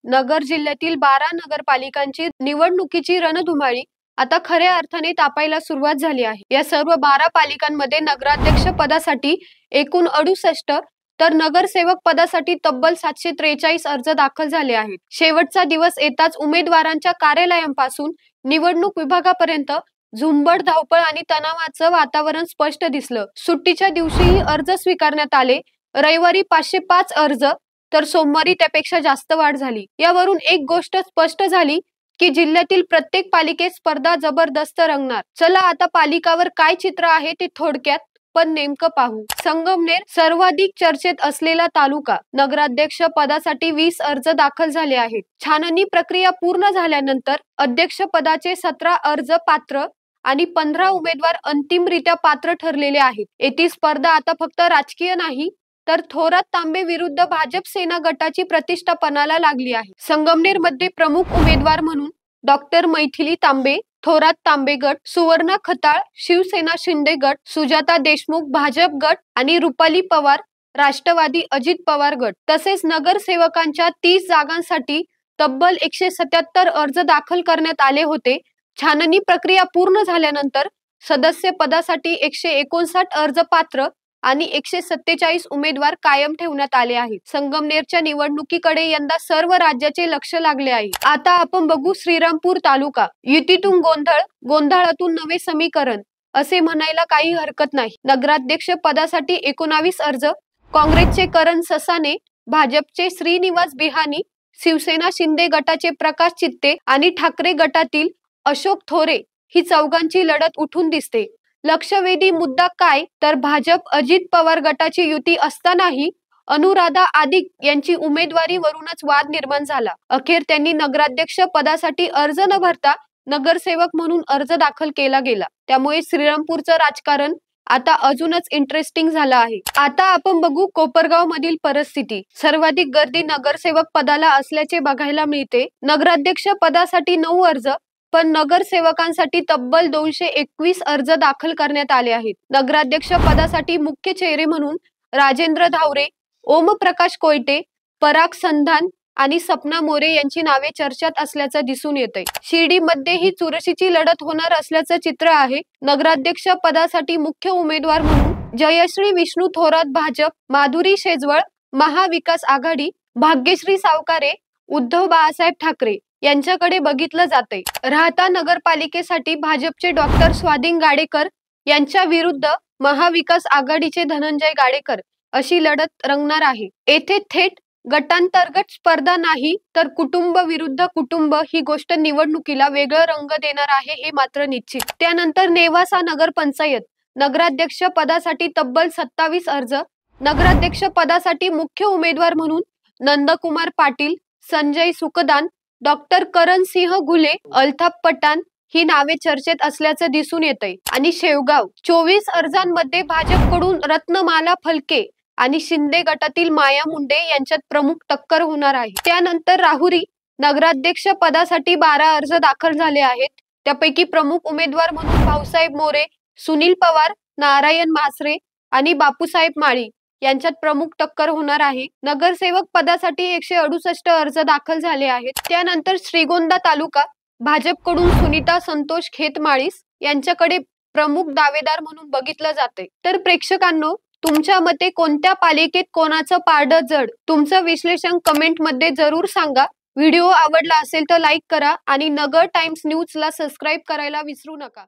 नगर जिल्ह्यातील 12 नगरपालिकांची निवडणुकीची रणधुमाळी आता खऱ्या अर्थाने तापायला सुरुवात झाली आहे। या सर्व 12 पालिकांमध्ये नगराध्यक्ष पदासाठी एकूण 68 तर नगरसेवक पदासाठी तब्बल 743 अर्ज दाखल झाले आहेत। शेवटचा दिवस येताच उमेदवारांच्या कार्यालयांपासून निवडणूक विभागापर्यंत झुंबड, धावपळ आणि तणावाचं वातावरण स्पष्ट दिसलं। सुट्टीच्या दिवशीही अर्ज स्वीकारण्यात आले। रविवारी 505 अर्ज तर सोमवारी त्यापेक्षा जास्त वाढ झाली। यावरून एक गोष्ट स्पष्ट झाली की जिल्ह्यातील प्रत्येक पालिकेत स्पर्धा जबरदस्त रंगणार। चला आता पालिकावर काय चित्र आहे ते थोडक्यात पण नेमकं पाहू। संगमनेर सर्वाधिक चर्चेत असलेला तालुका। नगराध्यक्ष पदासाठी 20 अर्ज दाखल झाले आहेत। छाननी प्रक्रिया पूर्ण झाल्यानंतर अध्यक्ष पदाचे 17 अर्ज पात्र आणि 15 उमेदवार अंतिमरित्या पात्र ठरलेले आहेत। येथील स्पर्धा आता फक्त राजकीय नाही तर थोरात तांबे विरुद्ध भाजप सेना गटाची प्रतिष्ठा पणाला लागली आहे। संगमनेर मध्ये प्रमुख उमेदवार म्हणून डॉक्टर मैथिली तांबे थोरात तांबे गट, सुवर्णा खताळ शिवसेना शिंदे गट, सुजाता देशमुख भाजप गट आणि रुपाली पवार राष्ट्रवादी अजित पवार गट, तसेच नगरसेवकांच्या 30 जागांसाठी तब्बल 177 अर्ज दाखल करण्यात आले होते। छाननी प्रक्रिया पूर्ण झाल्यानंतर सदस्य पदासाठी 159 अर्ज पात्र आणि 147 उमेदवार कायम ठेवण्यात आले आहेत। संगमनेरच्या निवडणुकीकडे यंदा सर्व राज्याचे लक्ष लागले आहे। आता आपण बघू श्रीरामपूर तालुका। युतीतून गोंधळ, गोंधळातून नवे समीकरण असे म्हणायला काही हरकत नाही। नगराध्यक्ष पदासाठी 19 अर्ज, काँग्रेसचे करण ससाने, भाजपचे श्रीनिवास बिहानी, शिवसेना शिंदे गटाचे प्रकाश चित्ते आणि ठाकरे गटातील अशोक थोरे ही चौघांची लढत उठून दिसते। लक्षवेधी मुद्दा काय तर भाजप अजित पवार गटाची युती असतानाही अनुराधा आदिग यांची उमेदवारीवरूनच वाद निर्माण झाला। अखेर त्यांनी नगराध्यक्ष पदासाठी अर्ज न भरता नगरसेवक म्हणून अर्ज दाखल केला गेला। त्यामुळे श्रीरामपूरचं राजकारण आता अजूनच इंटरेस्टिंग झालं आहे। आता आपण बघू कोपरगाव मधील परिस्थिती। सर्वाधिक गर्दी नगरसेवक पदाला असल्याचे बघायला मिळते। नगराध्यक्ष पदासाठी 9 अर्ज पण नगरसेवकांसाठी तब्बल 221 अर्ज दाखल करण्यात आले आहेत। नगराध्यक्ष पदासाठी मुख्य चेहरे म्हणून राजेंद्र धावरे, ओमप्रकाश कोयटे, पराग संधान आणि सपना मोरे यांची नावे चर्चेत असल्याचं दिसून येतंय। शिर्डीमध्ये ही चुरशीची लढत होणार असल्याचं चित्र आहे। नगराध्यक्ष पदासाठी मुख्य उमेदवार म्हणून जयश्री विष्णू थोरात भाजप, माधुरी शेजवळ महाविकास आघाडी, भाग्यश्री सावकारे उद्धव बाळासाहेब ठाकरे यांच्याकडे बघितलं जाते। राहता नगरपालिकेसाठी भाजपचे डॉक्टर स्वाधीन गाडेकर यांच्या विरुद्ध महाविकास आघाडीचे धनंजय गाडेकर अशी लढत रंगणार आहे। येथे थेट गटांतर्गत स्पर्धा नाही तर कुटुंब विरुद्ध कुटुंब ही गोष्ट निवडणुकीला वेगळं रंग देणार आहे हे मात्र निश्चित। त्यानंतर नेवासा नगरपंचायत। नगराध्यक्ष पदासाठी तब्बल 27 अर्ज। नगराध्यक्ष पदासाठी मुख्य उमेदवार म्हणून नंदकुमार पाटील, संजय सुखदान, डॉक्टर करण सिंह घुले, अल्ताफ पठाण ही नावे चर्चेत असल्याचं दिसून येतंय। आणि शेवगाव 24 अर्जांमध्ये भाजपकडून रत्नमाला फलके आणि शिंदे गटातील माया मुंडे यांच्यात प्रमुख टक्कर होणार आहे। त्यानंतर राहुरी नगराध्यक्ष पदासाठी 12 अर्ज दाखल झाले आहेत। त्यापैकी प्रमुख उमेदवार म्हणून भाऊसाहेब मोरे, सुनील पवार, नारायण मासरे आणि बापूसाहेब माळी यांच्यात प्रमुख टक्कर होणार आहे। नगरसेवक पदासाठी 168 अर्ज दाखल झाले आहेत। त्यानंतर श्रीगोंदा तालुका। भाजपकडून सुनीता संतोष खेतमाळीस यांच्याकडे प्रमुख दावेदार म्हणून बघितलं जाते। तर प्रेक्षकांनो, तुमच्या मते कोणत्या पालिकेत कोणाचं पारडं जड? तुमचं विश्लेषण कमेंट मध्ये जरूर सांगा। व्हिडिओ आवडला असेल तर लाईक करा आणि नगर टाइम्स न्यूजला सबस्क्राईब करायला विसरू नका।